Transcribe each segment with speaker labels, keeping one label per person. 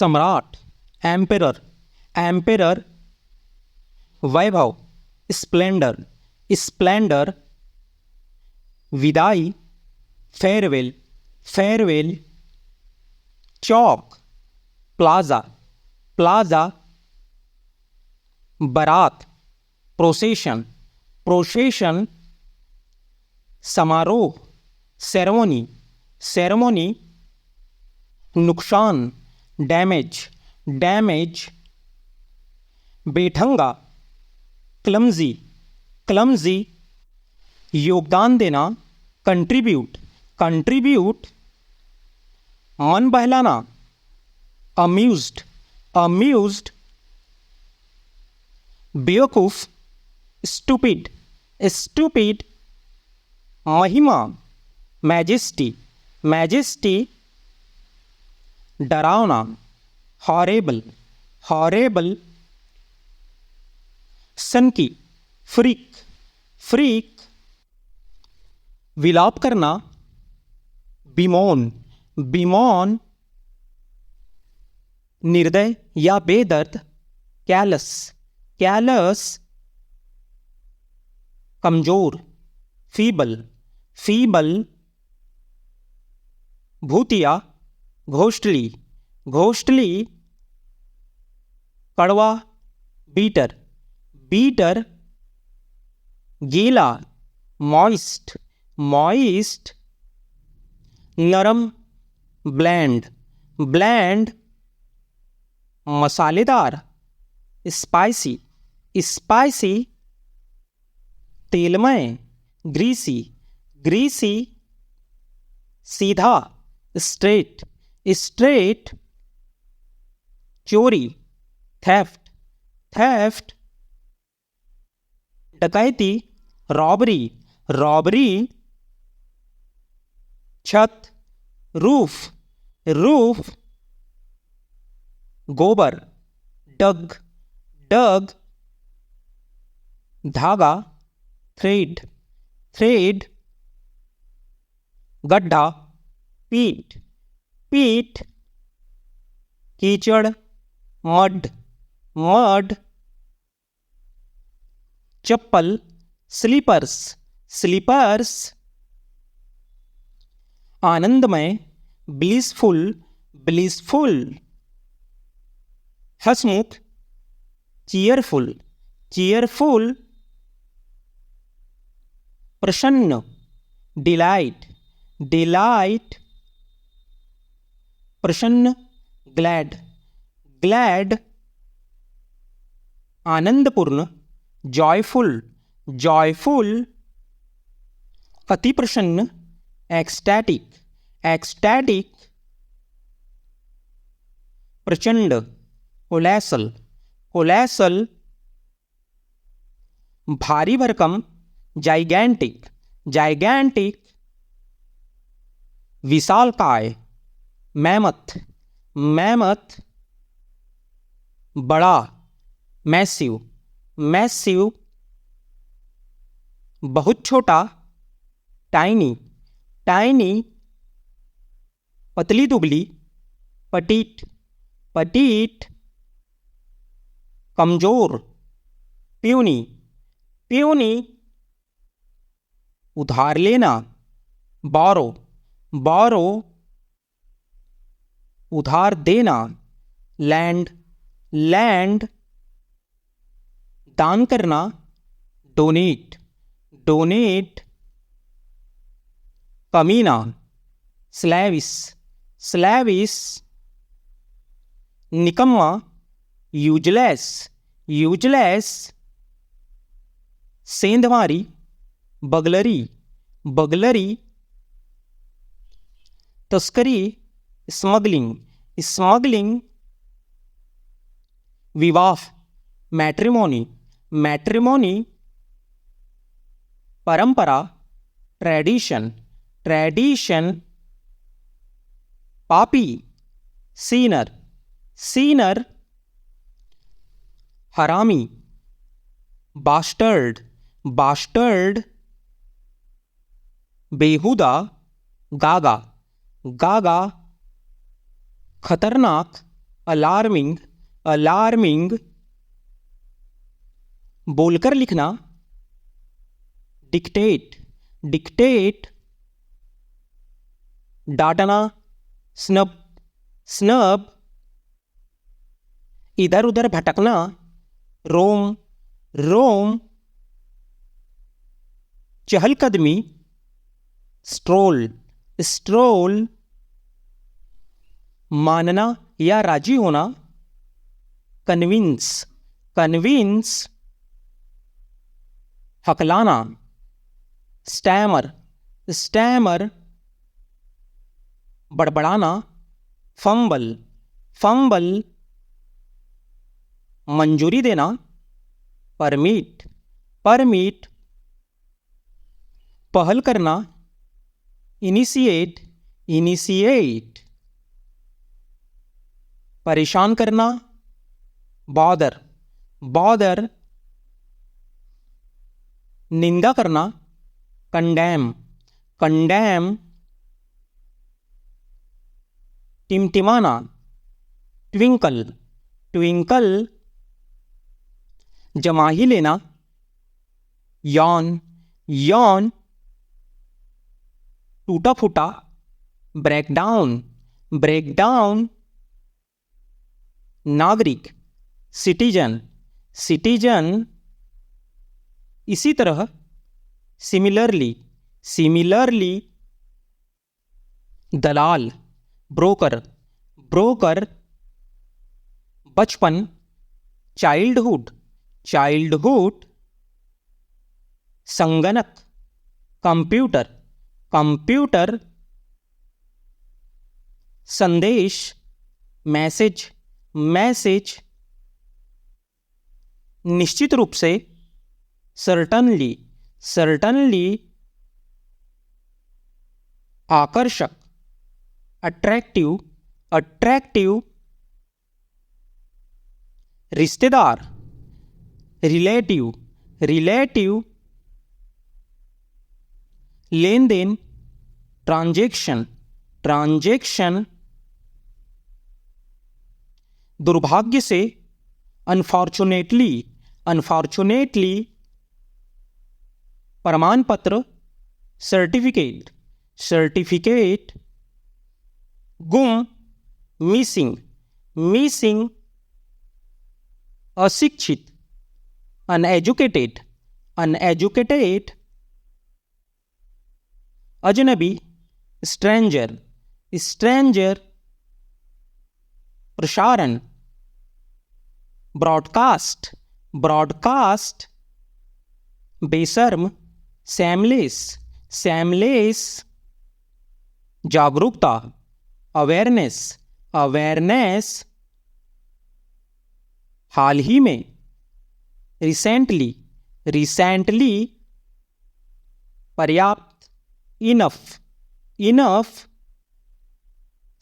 Speaker 1: सम्राट, emperor, emperor, वैभव, Splendor, Splendor, विदाई, farewell, farewell, चौक, plaza, plaza, बारात, प्रोसेशन, प्रोसेशन, समारोह, सेरेमनी, सेरेमनी, नुकसान, डैमेज, डैमेज, बेढंगा, क्लमजी, क्लमजी, योगदान देना, कंट्रीब्यूट, कंट्रीब्यूट, मन बहलाना, अम्यूज्ड, अम्यूज्ड, बेवकूफ, स्टूपिड, स्टूपिड, महिमा, मैजेस्टी, मैजेस्टी, डरावना, हॉरेबल, हॉरेबल, सनकी, फ्रीक, फ्रीक, विलाप करना, बिमोन, बिमोन, निर्दय या बेदर्द, कैलस, कैलस, कमजोर, फीबल, फीबल, भूतिया, घोष्टली, घोष्टली, कड़वा, बीटर, बीटर, गीला, मॉइस्ट, मॉइस्ट, नरम, ब्लैंड, ब्लैंड, मसालेदार, स्पाइसी, स्पाइसी, तेलमय, ग्रीसी, ग्रीसी, सीधा, स्ट्रेट, स्ट्रेट, चोरी, थेफ्ट, थेफ्ट, डकैती, रॉबरी, रॉबरी, छत, रूफ, रूफ, गोबर, डग, डग, धागा, थ्रेड, थ्रेड, गड्ढा, पीठ, पीठ, कीचड़, मड, मड, चप्पल, स्लीपर्स, स्लीपर्स, आनंदमय, ब्लिसफुल, ब्लिसफुल, हसमुख, चीयरफुल, चीयरफुल, प्रसन्न, डिलाइट, डिलाइट, प्रसन्न, ग्लैड, ग्लैड, आनंदपूर्ण, जॉयफुल, जॉयफुल, अति प्रसन्न, एक्सटैटिक, एक्सटैटिक, प्रचंड, कोलैसल, कोलैसल, भारी भरकम, जाइगैंटिक, जाइगैंटिक, विशालकाय, मैमथ, मैमथ, बड़ा, मैसिव, मैसिव, बहुत छोटा, टाइनी, टाइनी, पतली दुबली, पटीट, पटीट, कमजोर, प्यूनी, प्यूनी, उधार लेना, बोरो, बोरो, उधार देना, लैंड, लैंड, दान करना, डोनेट, डोनेट, कमीना, स्लैविस, स्लैविस, निकम्मा, यूजलेस, यूजलेस, सेंधमारी, बगलरी, बगलरी, तस्करी, स्मगलिंग, स्मगलिंग, विवाह, मैट्रिमोनी, मैट्रिमोनी, परंपरा, ट्रेडिशन, ट्रेडिशन, पापी, सीनर, सीनर, हरामी, बास्टर्ड, बास्टर्ड, बेहुदा, गागा, गागा, खतरनाक, अलार्मिंग अलार्मिंग, बोलकर लिखना डिक्टेट डिक्टेट, डांटना स्नब स्नब, इधर उधर भटकना रोम रोम, चहलकदमी स्ट्रोल स्ट्रोल, मानना या राजी होना कन्विंस कन्विंस, हकलाना स्टैमर स्टैमर, बड़बड़ाना फंबल फंबल, मंजूरी देना परमिट परमिट, पहल करना इनिशिएट इनिशिएट, परेशान करना बॉदर बॉदर, निंदा करना कंडेम कंडेम, टिमटिमाना ट्विंकल ट्विंकल, जमाही लेना यॉन यॉन, टूटा फूटा ब्रेकडाउन ब्रेकडाउन, नागरिक सिटीजन सिटीजन, इसी तरह सिमिलरली सिमिलरली, दलाल ब्रोकर ब्रोकर, बचपन चाइल्डहुड चाइल्डहुड, संगणक कंप्यूटर कंप्यूटर, संदेश मैसेज मैसेज, निश्चित रूप से सर्टनली सर्टनली, आकर्षक अट्रैक्टिव अट्रैक्टिव, रिश्तेदार रिलेटिव रिलेटिव, लेन देन ट्रांजैक्शन ट्रांजैक्शन, दुर्भाग्य से अनफॉर्चुनेटली अनफॉर्चुनेटली, प्रमाण पत्र सर्टिफिकेट सर्टिफिकेट, गुम मिसिंग मिसिंग, अशिक्षित अनएजुकेटेड अनएजुकेटेड, अजनबी स्ट्रेंजर स्ट्रेंजर, प्रसारण ब्रॉडकास्ट ब्रॉडकास्ट, बेशर्म सैमलेस सैमलेस, जागरूकता अवेयरनेस अवेयरनेस, हाल ही में रिसेंटली रिसेंटली, पर्याप्त इनफ इनफ,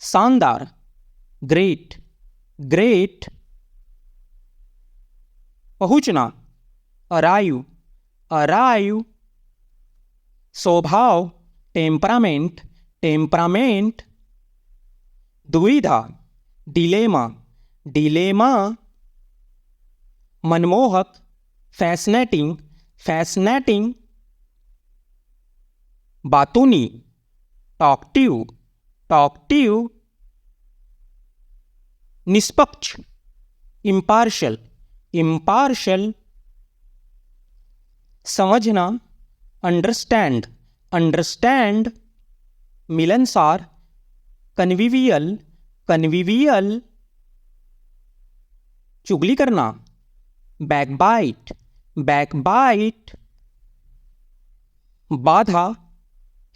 Speaker 1: शानदार ग्रेट ग्रेट, पहुंचना अराइव अराइव, स्वभाव टेम्परामेंट टेम्परामेंट, दुविधा डिलेमा डिलेमा, मनमोहक फैसिनेटिंग फैसिनेटिंग, बातूनी टॉकटिव टॉकटिव, निष्पक्ष इम्पार्शल इम्पार्शल, समझना अंडरस्टैंड अंडरस्टैंड, मिलनसार कन्विवियल कन्विवियल, चुगली करना बैकबाइट बैकबाइट, बाधा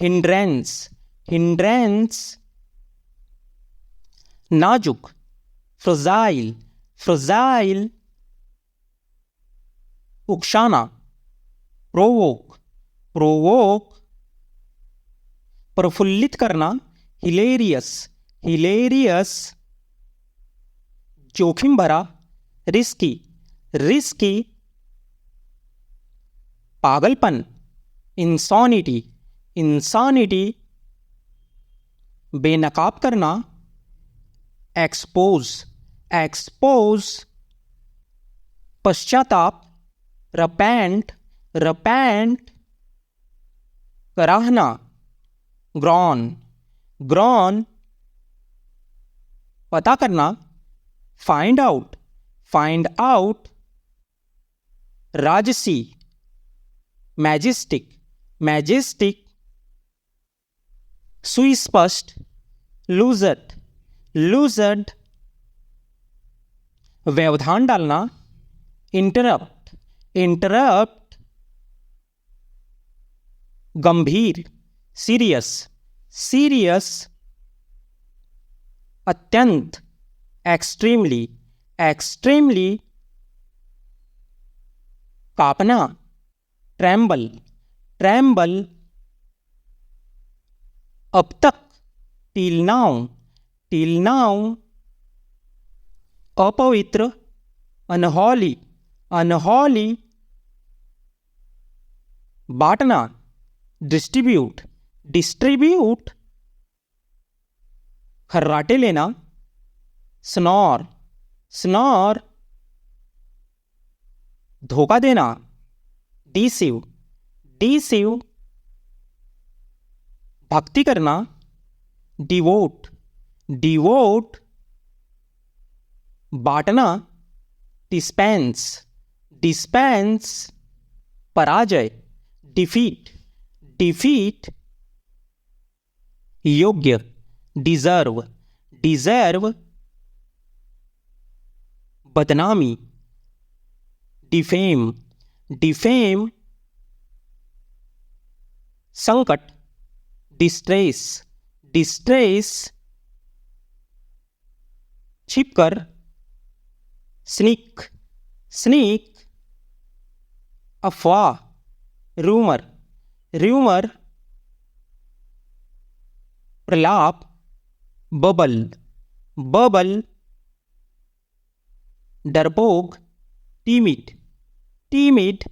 Speaker 1: हिंड्रेंस हिंड्रेंस, नाजुक फ्रजाइल फ्रजाइल, उकसाना प्रोवोक प्रोवोक, प्रफुल्लित करना हिलेरियस हिलेरियस, जोखिम भरा रिस्की रिस्की, पागलपन इंसॉनिटी इंसॉनिटी, बेनकाब करना एक्सपोज एक्सपोज, पश्चाताप, repent, repent, कराहना, groan, groan, पता करना, find out, find out, राजसी, मैजेस्टिक, मैजेस्टिक, सुस्पष्ट, लूजर्ड, लूजर्ड, व्यवधान डालना, इंटरप्ट, इंटरप्ट, गंभीर, सीरियस, सीरियस, अत्यंत, एक्सट्रीमली, एक्सट्रीमली, कांपना, ट्रैम्बल, ट्रैम्बल, अब तक, टिल नाउ, टिल नाउ, अपवित्र, अनहॉली, अनहॉली, बांटना, डिस्ट्रीब्यूट, डिस्ट्रीब्यूट, खर्राटे लेना, स्नॉर, स्नॉर, धोखा देना, डिसीव, डिसीव, भक्ति करना, डिवोट, डिवोट, बांटना, डिस्पेंस, डिस्पेंस, पराजय, डिफीट, डिफीट, योग्य, डिजर्व, डिजर्व, बदनामी, डिफेम, डिफेम, संकट, डिस्ट्रेस, डिस्ट्रेस, छिपकर, स्नीक, स्नीक, अफवाह, रूमर, रूमर, प्रलाप, बबल, बबल, डरपोक, टीमिड, टीमिड,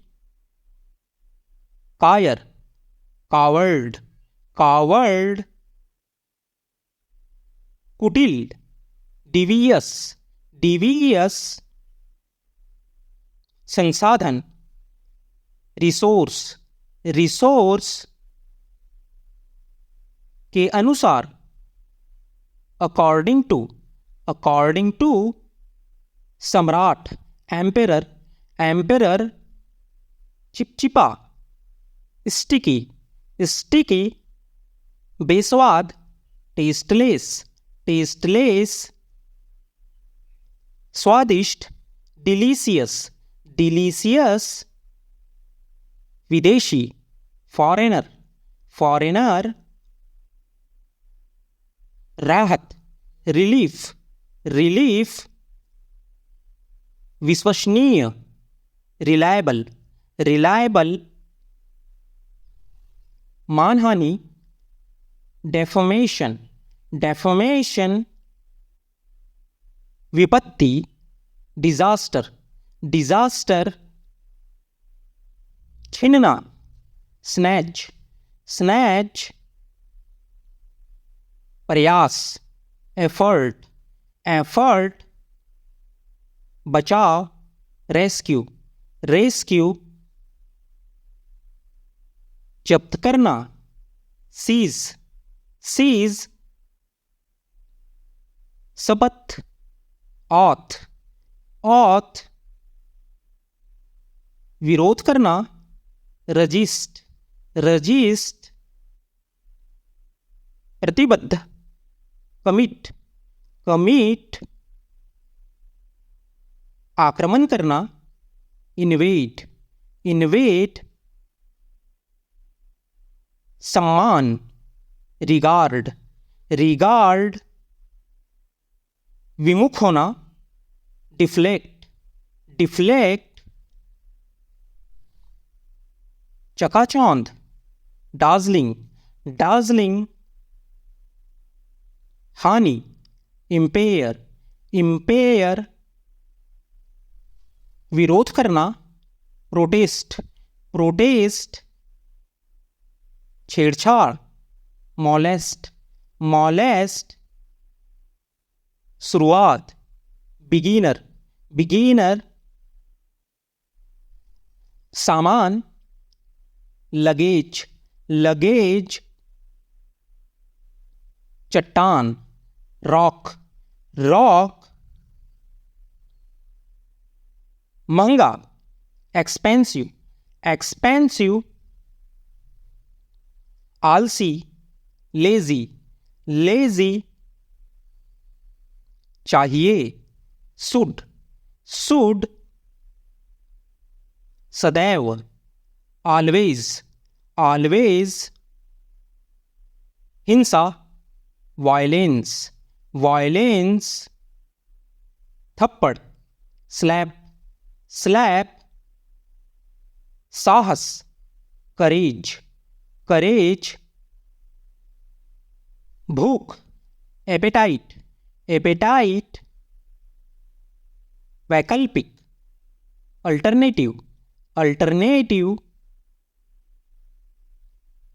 Speaker 1: कायर, कावर्ड, कावर्ड, कुटिल, डिवियस, डिवियस, संसाधन, रिसोर्स, रिसोर्स, के अनुसार, अकॉर्डिंग टू, अकॉर्डिंग टू, सम्राट, एम्पेरर, एम्पेरर, चिपचिपा, स्टिकी, स्टिकी, बेस्वाद, टेस्टलेस, टेस्टलेस, स्वादिष्ट, डिलीशियस, डिलीशियस, विदेशी, फॉरेनर, फॉरेनर, राहत, रिलीफ, रिलीफ, विश्वसनीय, रिलायबल, रिलायबल, मानहानि, डेफोमेशन, डेफोमेशन, विपत्ति, डिजास्टर, डिजास्टर, छीनना, स्नैच, स्नैच, प्रयास, एफर्ट, एफर्ट, बचाव, रेस्क्यू, रेस्क्यू, जब्त करना, सीज, सीज, शपथ, ऑथ, ऑथ, विरोध करना, रजिस्ट, रजिस्ट, प्रतिबद्ध, कमिट, कमिट, आक्रमण करना, इन्वेड, इन्वेड, सम्मान, रिगार्ड, रिगार्ड, विमुख होना, डिफ्लेक्ट, डिफ्लेक्ट, चकाचौंध, डार्जलिंग, डार्जलिंग, हानि, इम्पेयर, इम्पेयर, विरोध करना, प्रोटेस्ट, प्रोटेस्ट, छेड़छाड़, मॉलेस्ट, मॉलेस्ट, शुरुआत, बिगिनर, बिगिनर। सामान, लगेज, लगेज। चट्टान, रॉक, रॉक। महंगा, एक्सपेंसिव, एक्सपेंसिव। आलसी, लेजी, लेजी। चाहिए, शुड, शुड। सदैव, ऑलवेज, ऑलवेज। हिंसा, वायलेंस, वायलेंस। थप्पड़, स्लैप, स्लैप। साहस, करेज, करेज। भूख, एपेटाइट, एपेटाइट। वैकल्पिक, अल्टरनेटिव, अल्टरनेटिव।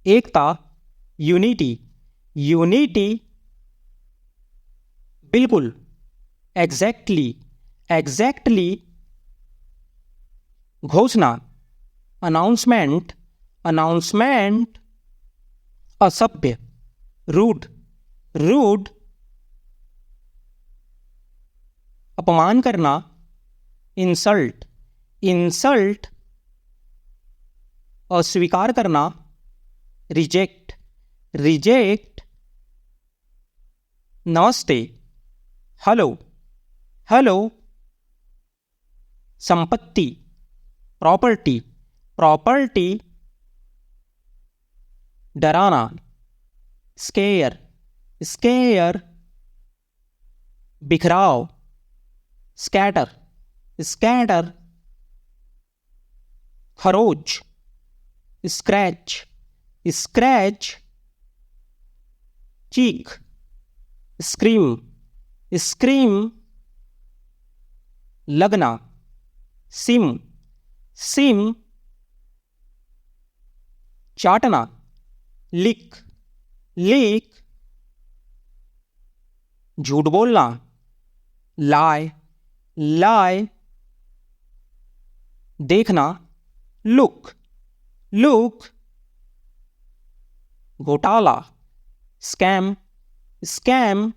Speaker 1: एकता, यूनिटी, यूनिटी। बिल्कुल, एग्जैक्टली, एग्जैक्टली। घोषणा, अनाउंसमेंट, अनाउंसमेंट। असभ्य, रूड, रूड। अपमान करना, इंसल्ट, इंसल्ट। अस्वीकार करना, रिजेक्ट, रिजेक्ट। नमस्ते, हेलो, हेलो। संपत्ति, प्रॉपर्टी, प्रॉपर्टी। डराना, स्केयर, स्केयर। बिखराव, स्कैटर, स्कैटर। खरोच, स्क्रैच, स्क्रैच। चीख, स्क्रीम, स्क्रीम। लगना, सिम, सिम। चाटना, लिक, लिक। झूठ बोलना, लाई, लाई। देखना, लुक, लुक। घोटाला, स्कैम, स्कैम।